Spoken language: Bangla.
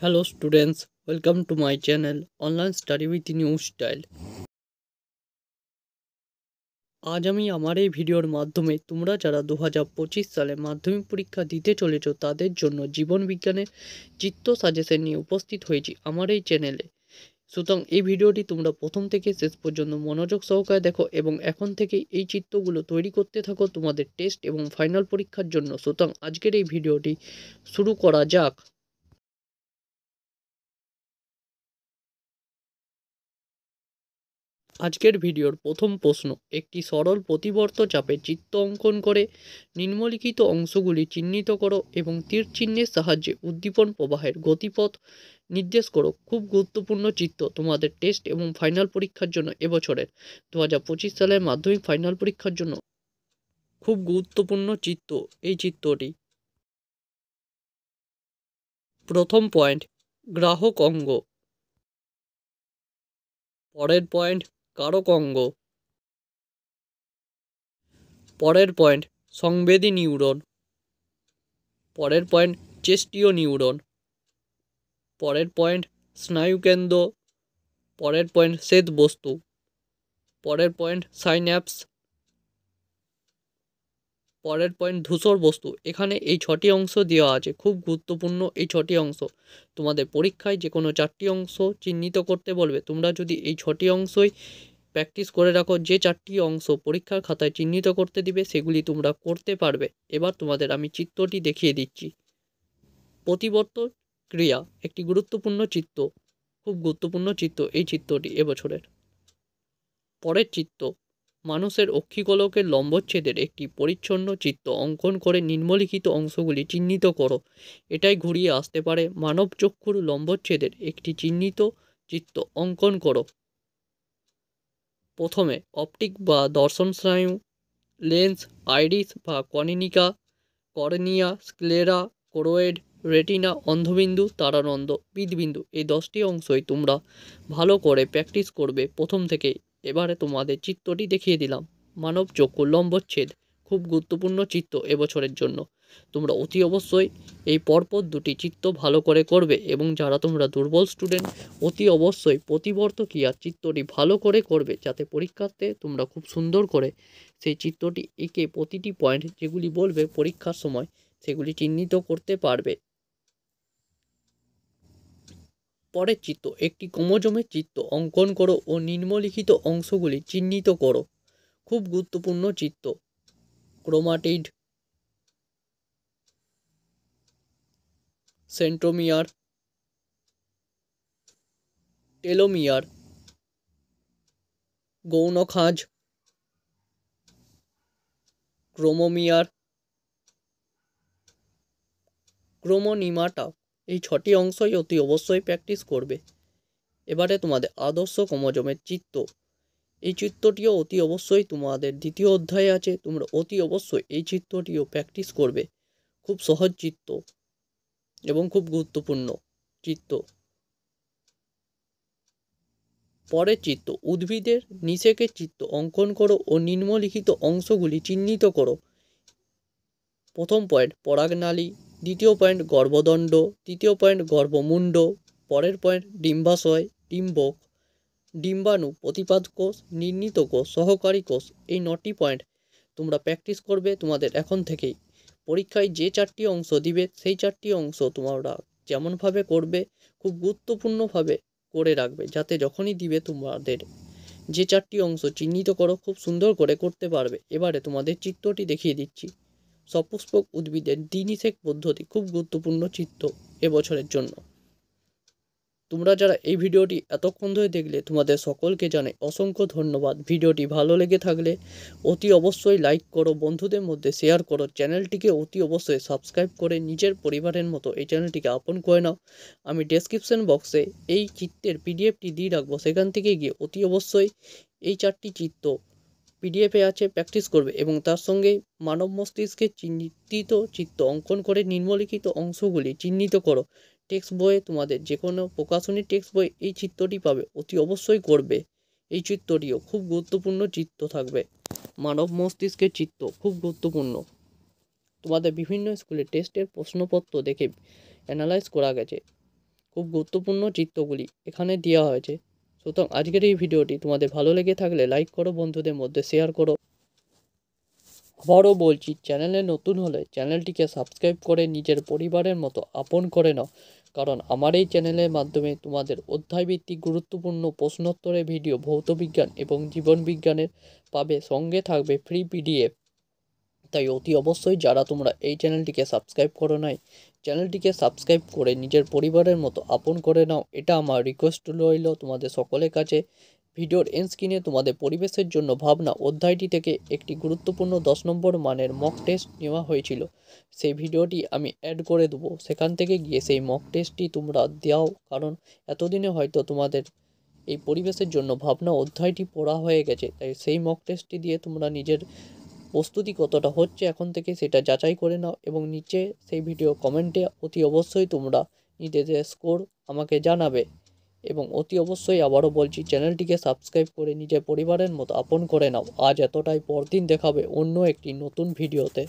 Hello students, welcome to my channel Online Study with New Style. আজ আমি আমার এই ভিডিওর মাধ্যমে তোমরা যারা 2025 সালে মাধ্যমিক পরীক্ষা দিতে চলেছো তাদের জন্য জীবন বিজ্ঞানের চিত্র সাজেশন নিয়ে উপস্থিত হয়েছি আমার এই চ্যানেলে। সুতরাং এই ভিডিওটি তোমরা প্রথম থেকে শেষ পর্যন্ত মনোযোগ সহকারে দেখো এবং এখন থেকে এই চিত্রগুলো তৈরি করতে থাকো তোমাদের টেস্ট এবং ফাইনাল পরীক্ষার জন্য। সুতরাং আজকের এই ভিডিওটি শুরু করা যাক। আজকের ভিডিওর প্রথম প্রশ্ন, একটি সরল প্রতিবর্ত চাপে চিত্র অঙ্কন করে নিম্নলিখিত অংশগুলি চিহ্নিত করো এবং তীর চিহ্নের সাহায্যে উদ্দীপন প্রবাহের গতিপথ নির্দেশ করো। খুব গুরুত্বপূর্ণ চিত্র তোমাদের টেস্ট এবং ফাইনাল পরীক্ষার জন্য। এবছরের 2025 সালের মাধ্যমিক ফাইনাল পরীক্ষার জন্য খুব গুরুত্বপূর্ণ চিত্র এই চিত্রটি। প্রথম পয়েন্ট, গ্রাহক অঙ্গ। পরের পয়েন্ট, কারক অঙ্গ। পরের পয়েন্ট, সংবেদী নিউরন। পরের পয়েন্ট, চেস্টীয় নিউরন। পরের পয়েন্ট, স্নায়ুকেন্দ্র। পরের পয়েন্ট, শ্বেত বস্তু। পরের পয়েন্ট, সাইন্যাপস। পরের পয়েন্ট, ধূসর বস্তু। এখানে এই 6টি অংশ দেওয়া আছে, খুব গুরুত্বপূর্ণ এই 6টি অংশ। তোমাদের পরীক্ষায় যে কোনো 4টি অংশ চিহ্নিত করতে বলবে, তোমরা যদি এই 6টি অংশই প্র্যাকটিস করে রাখো, যে 4টি অংশ পরীক্ষার খাতায় চিহ্নিত করতে দিবে সেগুলি তোমরা করতে পারবে। এবার তোমাদের আমি চিত্রটি দেখিয়ে দিচ্ছি। প্রতিবর্ত ক্রিয়া একটি গুরুত্বপূর্ণ চিত্র, খুব গুরুত্বপূর্ণ চিত্র এই চিত্রটি এবছরের। পরের চিত্র, মানুষের অক্ষিগোলকের লম্বচ্ছেদের একটি পরিচ্ছন্ন চিত্র অঙ্কন করে নিম্নলিখিত অংশগুলি চিহ্নিত করো। এটাই ঘুরিয়ে আসতে পারে। মানব চক্ষুর লম্বচ্ছেদের একটি চিহ্নিত চিত্র অঙ্কন করো। প্রথমে অপটিক বা দর্শন স্নায়ু, লেন্স, আইরিস বা কর্নিকা, cornea, sclera, choroid, retina, অন্ধবিন্দু, Tarananda, হৃদবিন্দু, এই 10টি অংশই তোমরা ভালো করে প্র্যাকটিস করবে প্রথম থেকেই। এবারে তোমাদের চিত্রটি দেখিয়ে দিলাম। মানব চক্ষু লম্বচ্ছেদ খুব গুরুত্বপূর্ণ চিত্র এবছরের জন্য। তোমরা অতি অবশ্যই এই পরপর দুটি চিত্র ভালো করে করবে এবং যারা তোমরা দুর্বল স্টুডেন্ট, অতি অবশ্যই প্রতিবর্ত ক্রিয়ার চিত্রটি ভালো করে করবে, যাতে পরীক্ষাতে তোমরা খুব সুন্দর করে সেই চিত্রটি এঁকে প্রতিটি পয়েন্ট যেগুলি বলবে পরীক্ষার সময় সেগুলি চিহ্নিত করতে পারবে। পরের চিত্র, একটি ক্রোমোজোমের চিত্র অঙ্কন করো ও নিম্নলিখিত অংশগুলি চিহ্নিত করো। খুব গুরুত্বপূর্ণ চিত্র। ক্রোমাটিড, সেন্ট্রোমিয়ার, টেলোমিয়ার, গৌণখাঁজ, ক্রোমোমিয়ার, ক্রোমোনিমাটা, এই 6টি অংশই অতি অবশ্যই প্র্যাকটিস করবে। এবারে তোমাদের আদর্শ ক্রোমোজোমের চিত্র, এই চিত্রটিও অতি অবশ্যই তোমাদের দ্বিতীয় অধ্যায়ে আছে। তোমরা অতি অবশ্যই এই চিত্রটিও প্র্যাকটিস করবে। খুব সহজ চিত্র এবং খুব গুরুত্বপূর্ণ চিত্র। পরের চিত্র, উদ্ভিদের নিষেকের চিত্র অঙ্কন করো ও নিম্নলিখিত অংশগুলি চিহ্নিত করো। প্রথম পয়েন্ট, পরাগনালী। দ্বিতীয় পয়েন্ট, গর্ভদণ্ড। তৃতীয় পয়েন্ট, গর্ভমুণ্ড। পরের পয়েন্ট, ডিম্বাশয়, ডিম্বক, ডিম্বাণু, প্রতিপাদ কোষ, নির্ণীত কোষ, সহকারী কোষ। এই 9টি পয়েন্ট তোমরা প্র্যাকটিস করবে তোমাদের এখন থেকেই। পরীক্ষায় যে 4টি অংশ দিবে সেই 4টি অংশ তোমরা যেমনভাবে করবে খুব গুরুত্বপূর্ণভাবে করে রাখবে, যাতে যখনই দিবে তোমাদের যে 4টি অংশ চিহ্নিত করো খুব সুন্দর করে করতে পারবে। এবারে তোমাদের চিত্রটি দেখিয়ে দিচ্ছি। সপুষ্পক উদ্ভিদের দ্বিনিষেক পদ্ধতি খুব গুরুত্বপূর্ণ চিত্র এবছরের জন্য। তোমরা যারা এই ভিডিওটি এতক্ষণ ধরে দেখলে তোমাদের সকলকে জানাই অসংখ্য ধন্যবাদ। ভিডিওটি ভালো লেগে থাকলে অতি অবশ্যই লাইক করো, বন্ধুদের মধ্যে শেয়ার করো, চ্যানেলটিকে অতি অবশ্যই সাবস্ক্রাইব করে নিজের পরিবারের মতো এই চ্যানেলটিকে আপন করে নাও। আমি ডেসক্রিপশন বক্সে এই চিত্রের পিডিএফটি দিয়ে রাখবো, সেখান থেকে গিয়ে অতি অবশ্যই এই 4টি চিত্র পিডিএফে আছে, প্র্যাকটিস করবে এবং তার সঙ্গে মানব মস্তিষ্কের চিহ্নিত চিত্র অঙ্কন করে নিম্নলিখিত অংশগুলি চিহ্নিত করো। টেক্সট বইয়ে তোমাদের যে কোনো প্রকাশনী টেক্সট বই এই চিত্রটি পাবে, অতি অবশ্যই করবে। এই চিত্রটিও খুব গুরুত্বপূর্ণ চিত্র থাকবে। মানব মস্তিষ্কের চিত্র খুব গুরুত্বপূর্ণ। তোমাদের বিভিন্ন স্কুলে টেস্টের প্রশ্নপত্র দেখে অ্যানালাইজ করা গেছে, খুব গুরুত্বপূর্ণ চিত্রগুলি এখানে দেওয়া হয়েছে। সুতরাং আজকের এই ভিডিওটি তোমাদের ভালো লেগে থাকলে লাইক করো, বন্ধুদের মধ্যে শেয়ার করো। আবারও বলছি, চ্যানেলে নতুন হলে চ্যানেলটিকে সাবস্ক্রাইব করে নিজের পরিবারের মতো আপন করে নাও, কারণ আমার এই চ্যানেলের মাধ্যমে তোমাদের অধ্যায়ভিত্তিক গুরুত্বপূর্ণ প্রশ্নোত্তরের ভিডিও, ভৌতবিজ্ঞান এবং জীবনবিজ্ঞানের পাবে, সঙ্গে থাকবে ফ্রি পিডিএফ। তাই অতি অবশ্যই যারা তোমরা এই চ্যানেলটিকে সাবস্ক্রাইব করো নাই, চ্যানেলটিকে সাবস্ক্রাইব করে নিজের পরিবারের মতো আপন করে নাও, এটা আমার রিকোয়েস্ট রইল তোমাদের সকলের কাছে। ভিডিওর এন্ড স্ক্রিনে তোমাদের পরিবেশের জন্য ভাবনা অধ্যায়টি থেকে একটি গুরুত্বপূর্ণ 10 নম্বর মানের মক টেস্ট নেওয়া হয়েছিল, সেই ভিডিওটি আমি অ্যাড করে দেবো। সেখান থেকে গিয়ে সেই মক টেস্টটি তোমরা দাও, কারণ এতদিনে হয়তো তোমাদের এই পরিবেশের জন্য ভাবনা অধ্যায়টি পড়া হয়ে গেছে, তাই সেই মক টেস্টটি দিয়ে তোমরা নিজের প্রস্তুতি কতটা হচ্ছে এখন থেকে সেটা যাচাই করে নাও, এবং নিচে সেই ভিডিও কমেন্টে অতি অবশ্যই তোমরা নিজেদের স্কোর আমাকে জানাবে। এবং অতি অবশ্যই আবারও বলছি, চ্যানেলটিকে সাবস্ক্রাইব করে নিজের পরিবারের মতো আপন করে নাও। আজ এতটাই, পরদিন দেখাবে অন্য একটি নতুন ভিডিওতে।